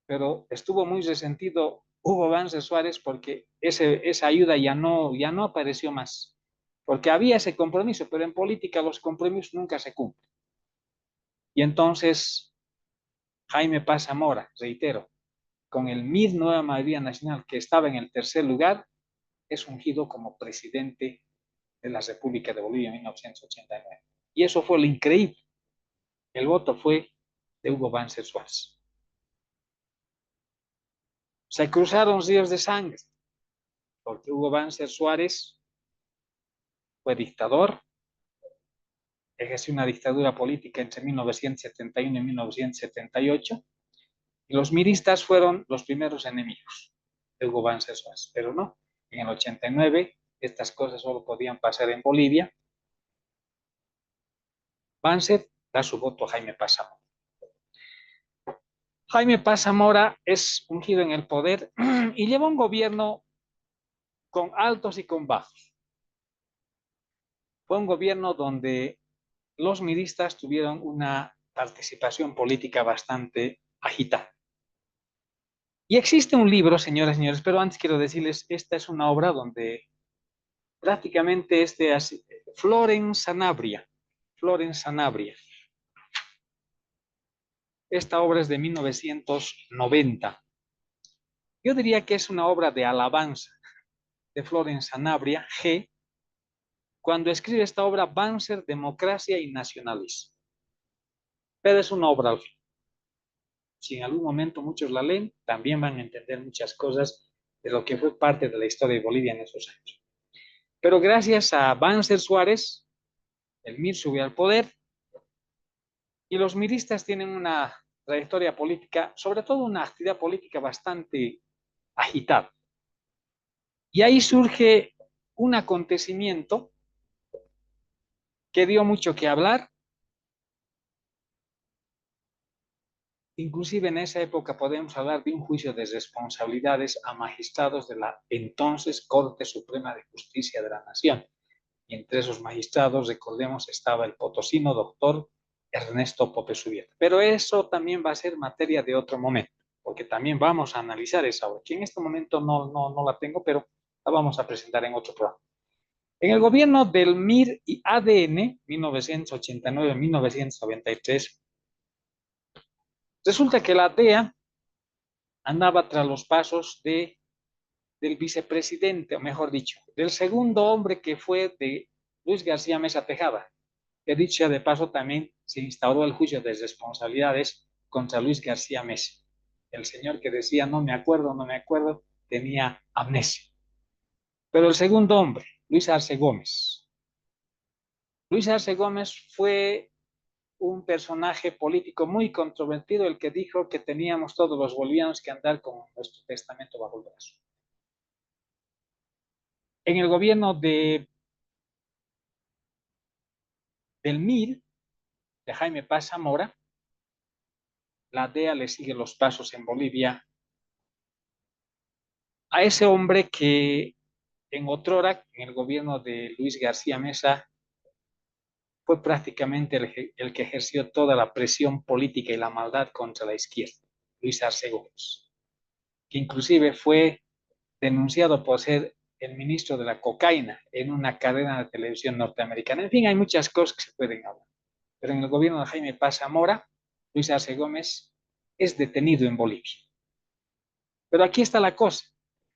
pero estuvo muy resentido Hugo Banzer Suárez porque esa ayuda ya no apareció más, porque había ese compromiso, pero en política los compromisos nunca se cumplen. Y entonces Jaime Paz Zamora, reitero, con el MIR Nueva Mayoría Nacional, que estaba en el tercer lugar, es ungido como presidente de la República de Bolivia en 1989. Y eso fue lo increíble. El voto fue de Hugo Banzer Suárez. Se cruzaron ríos de sangre, porque Hugo Banzer Suárez fue dictador, ejerció una dictadura política entre 1971 y 1978, y los miristas fueron los primeros enemigos de Hugo Banzer Suárez, pero no, en el 89 estas cosas solo podían pasar en Bolivia. Banzer da su voto a Jaime Paz Zamora. Jaime Paz Zamora es ungido en el poder y lleva un gobierno con altos y con bajos. Fue un gobierno donde los miristas tuvieron una participación política bastante agitada. Y existe un libro, señoras y señores, pero antes quiero decirles, esta es una obra donde prácticamente Florence Sanabria. Esta obra es de 1990. Yo diría que es una obra de alabanza de Florence Sanabria, G., cuando escribe esta obra, Banzer, Democracia y Nacionalismo. Pero es una obra al fin. Si en algún momento muchos la leen, también van a entender muchas cosas de lo que fue parte de la historia de Bolivia en esos años. Pero gracias a Banzer Suárez, el MIR subió al poder y los miristas tienen una trayectoria política, sobre todo una actividad política bastante agitada. Y ahí surge un acontecimiento que dio mucho que hablar. Inclusive en esa época podemos hablar de un juicio de responsabilidades a magistrados de la entonces Corte Suprema de Justicia de la Nación. Y entre esos magistrados, recordemos, estaba el potosino doctor Ernesto Pope Subieta. Pero eso también va a ser materia de otro momento, porque también vamos a analizar esa obra, que en este momento no la tengo, pero la vamos a presentar en otro programa. En el gobierno del MIR y ADN, 1989-1993, resulta que la DEA andaba tras los pasos del vicepresidente, o mejor dicho, del segundo hombre que fue de Luis García Meza Tejada, que dicho sea de paso también se instauró el juicio de responsabilidades contra Luis García Meza. El señor que decía no me acuerdo, tenía amnesia. Pero el segundo hombre, Luis Arce Gómez. Luis Arce Gómez fue un personaje político muy controvertido, el que dijo que teníamos todos los bolivianos que andar con nuestro testamento bajo el brazo. En el gobierno del MIR, de Jaime Paz Zamora, la DEA le sigue los pasos en Bolivia a ese hombre que en otrora, en el gobierno de Luis García Meza, fue prácticamente el que ejerció toda la presión política y la maldad contra la izquierda, Luis Arce Gómez, que inclusive fue denunciado por ser el ministro de la cocaína en una cadena de televisión norteamericana. En fin, hay muchas cosas que se pueden hablar. Pero en el gobierno de Jaime Paz Zamora, Luis Arce Gómez es detenido en Bolivia. Pero aquí está la cosa.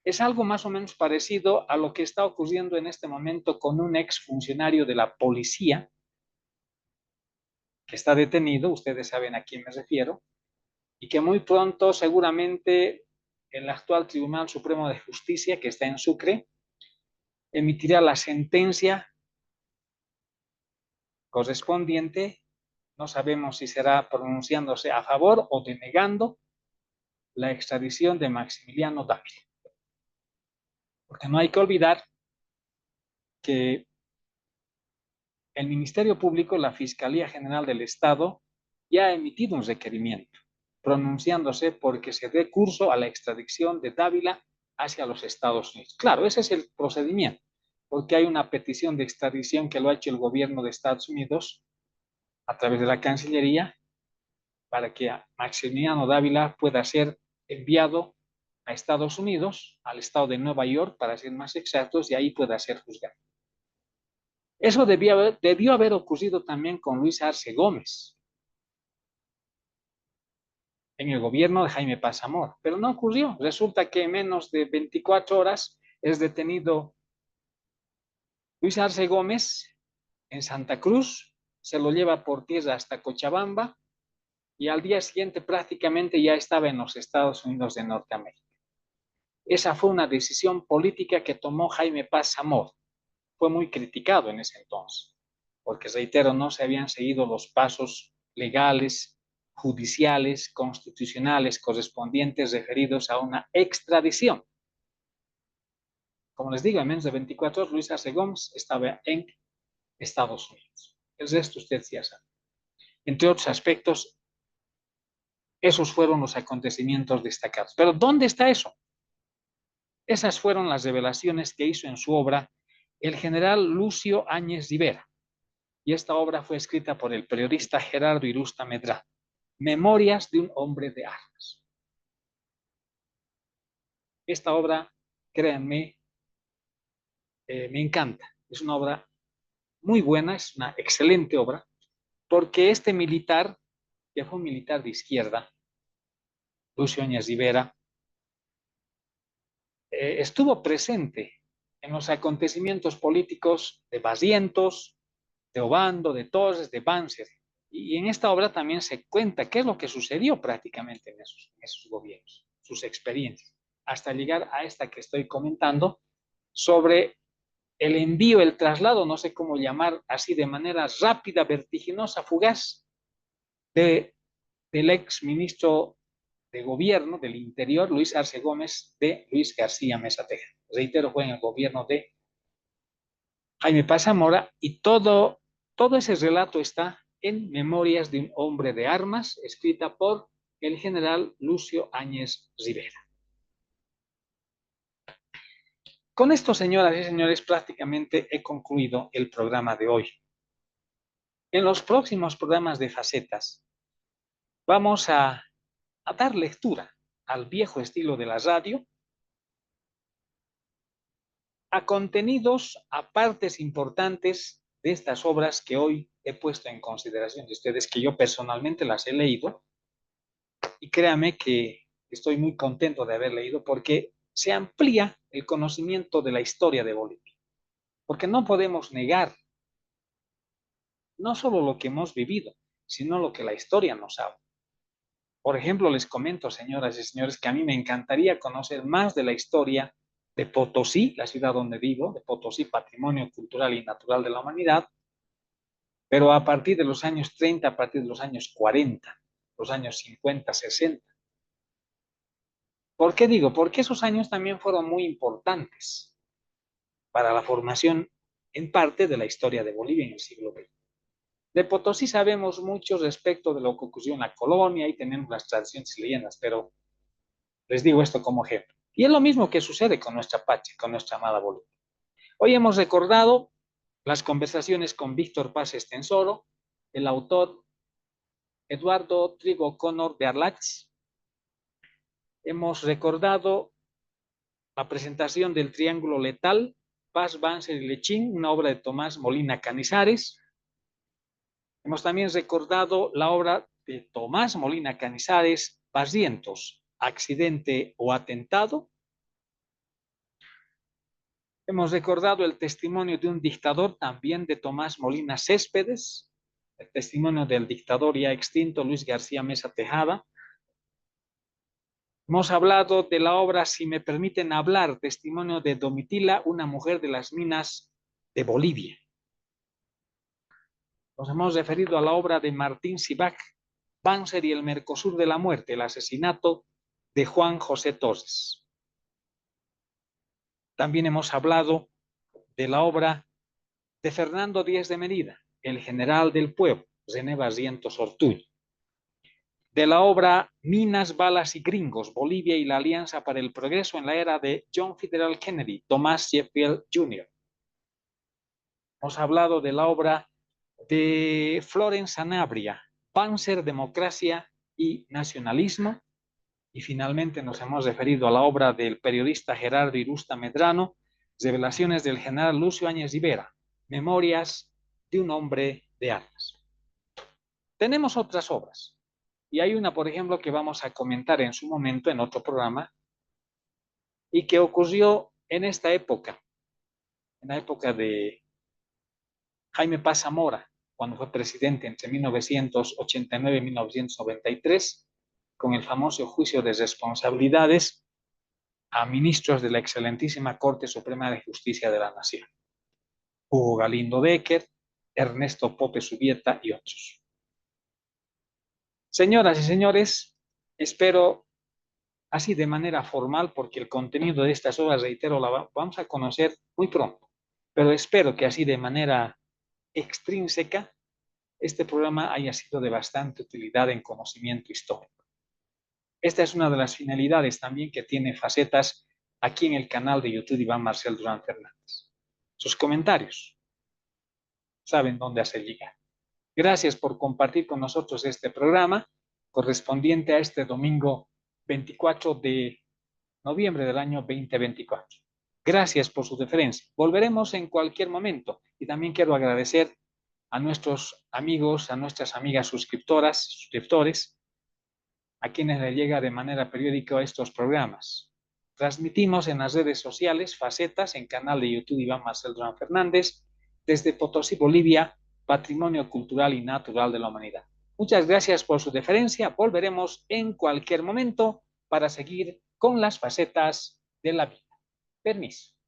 Es algo más o menos parecido a lo que está ocurriendo en este momento con un exfuncionario de la policía que está detenido, ustedes saben a quién me refiero, y que muy pronto seguramente el actual Tribunal Supremo de Justicia, que está en Sucre, emitirá la sentencia correspondiente. No sabemos si será pronunciándose a favor o denegando la extradición de Maximiliano Dávila. Porque no hay que olvidar que el Ministerio Público, la Fiscalía General del Estado, ya ha emitido un requerimiento, pronunciándose porque se dé curso a la extradición de Dávila hacia los Estados Unidos. Claro, ese es el procedimiento, porque hay una petición de extradición que lo ha hecho el gobierno de Estados Unidos a través de la Cancillería para que Maximiliano Dávila pueda ser enviado a Estados Unidos, al estado de Nueva York, para ser más exactos, y ahí pueda ser juzgado. Eso debió haber ocurrido también con Luis Arce Gómez en el gobierno de Jaime Paz Zamora, pero no ocurrió. Resulta que en menos de 24 horas es detenido Luis Arce Gómez en Santa Cruz, se lo lleva por tierra hasta Cochabamba y al día siguiente prácticamente ya estaba en los Estados Unidos de Norteamérica. Esa fue una decisión política que tomó Jaime Paz Zamora. Fue muy criticado en ese entonces, porque, reitero, no se habían seguido los pasos legales, judiciales, constitucionales correspondientes referidos a una extradición. Como les digo, en menos de 24 horas, Luis Arce Gómez estaba en Estados Unidos. El resto usted ya sabe. Entre otros aspectos, esos fueron los acontecimientos destacados. Pero ¿dónde está eso? Esas fueron las revelaciones que hizo en su obra el general Lucio Áñez Rivera. Y esta obra fue escrita por el periodista Gerardo Irusta Medrano. Memorias de un hombre de armas. Esta obra, créanme, me encanta. Es una obra muy buena, es una excelente obra, porque este militar, que fue un militar de izquierda, Lucio Áñez Rivera, estuvo presente en los acontecimientos políticos de Barrientos, de Obando, de Torres, de Banzer. Y en esta obra también se cuenta qué es lo que sucedió prácticamente en esos gobiernos, sus experiencias, hasta llegar a esta que estoy comentando sobre el envío, el traslado, no sé cómo llamar así de manera rápida, vertiginosa, fugaz, del ex ministro de Gobierno del Interior, Luis Arce Gómez, de Luis García Meza Tejada. Reitero, fue en el gobierno de Jaime Paz Zamora y todo ese relato está en Memorias de un hombre de armas, escrita por el general Lucio Áñez Rivera. Con esto, señoras y señores, prácticamente he concluido el programa de hoy. En los próximos programas de Facetas vamos a dar lectura al viejo estilo de la radio, a contenidos, a partes importantes de estas obras que hoy he puesto en consideración de ustedes, que yo personalmente las he leído, y créame que estoy muy contento de haber leído porque se amplía el conocimiento de la historia de Bolivia, porque no podemos negar no solo lo que hemos vivido, sino lo que la historia nos habla. Por ejemplo, les comento, señoras y señores, que a mí me encantaría conocer más de la historia de Potosí, la ciudad donde vivo, de Potosí, patrimonio cultural y natural de la humanidad, pero a partir de los años 30, a partir de los años 40, los años 50, 60. ¿Por qué digo? Porque esos años también fueron muy importantes para la formación, en parte, de la historia de Bolivia en el siglo XX. De Potosí sabemos mucho respecto de lo que ocurrió en la colonia, y tenemos las tradiciones y leyendas, pero les digo esto como ejemplo. Y es lo mismo que sucede con nuestra patria, con nuestra amada Bolivia. Hoy hemos recordado las conversaciones con Víctor Paz Estensoro, el autor Eduardo Trigo O'Connor de Arlach. Hemos recordado la presentación del Triángulo Letal, Paz, Banzer y Lechín, una obra de Tomás Molina Canizares. Hemos también recordado la obra de Tomás Molina Canizares, Barrientos, Accidente o Atentado. Hemos recordado el testimonio de un dictador, también de Tomás Molina Céspedes, el testimonio del dictador ya extinto Luis García Meza Tejada. Hemos hablado de la obra, si me permiten hablar, testimonio de Domitila, una mujer de las minas de Bolivia. Nos hemos referido a la obra de Martín Sibach, Banzer y el Mercosur de la muerte, el asesinato de Juan José Torres. También hemos hablado de la obra de Fernando Díaz de Merida, El general del pueblo, René Barrientos Ortuño. De la obra Minas, balas y gringos, Bolivia y la Alianza para el Progreso en la era de John Fitzgerald Kennedy, Thomas Sheffield Jr. Hemos hablado de la obra de Florence Sanabria, Panzer, Democracia y Nacionalismo. Y finalmente nos hemos referido a la obra del periodista Gerardo Irusta Medrano, Revelaciones del general Lucio Áñez Rivera, Memorias de un hombre de armas. Tenemos otras obras. Y hay una, por ejemplo, que vamos a comentar en su momento en otro programa y que ocurrió en esta época, en la época de Jaime Paz Zamora, cuando fue presidente entre 1989 y 1993, con el famoso juicio de responsabilidades a ministros de la excelentísima Corte Suprema de Justicia de la Nación. Hugo Galindo Becker, Ernesto Pope Subieta y otros. Señoras y señores, espero así de manera formal, porque el contenido de estas obras, reitero, la vamos a conocer muy pronto, pero espero que así de manera extrínseca este programa haya sido de bastante utilidad en conocimiento histórico. Esta es una de las finalidades también que tiene Facetas aquí en el canal de YouTube de Iván Marcel Durán Fernández. Sus comentarios saben dónde hacer llegar. Gracias por compartir con nosotros este programa correspondiente a este domingo 24 de noviembre del año 2024. Gracias por su deferencia. Volveremos en cualquier momento y también quiero agradecer a nuestros amigos, a nuestras amigas suscriptoras, suscriptores, a quienes le llega de manera periódica estos programas. Transmitimos en las redes sociales Facetas, en canal de YouTube Iván Marcel Durán Fernández, desde Potosí, Bolivia, Patrimonio Cultural y Natural de la Humanidad. Muchas gracias por su deferencia. Volveremos en cualquier momento para seguir con las facetas de la vida. Permiso.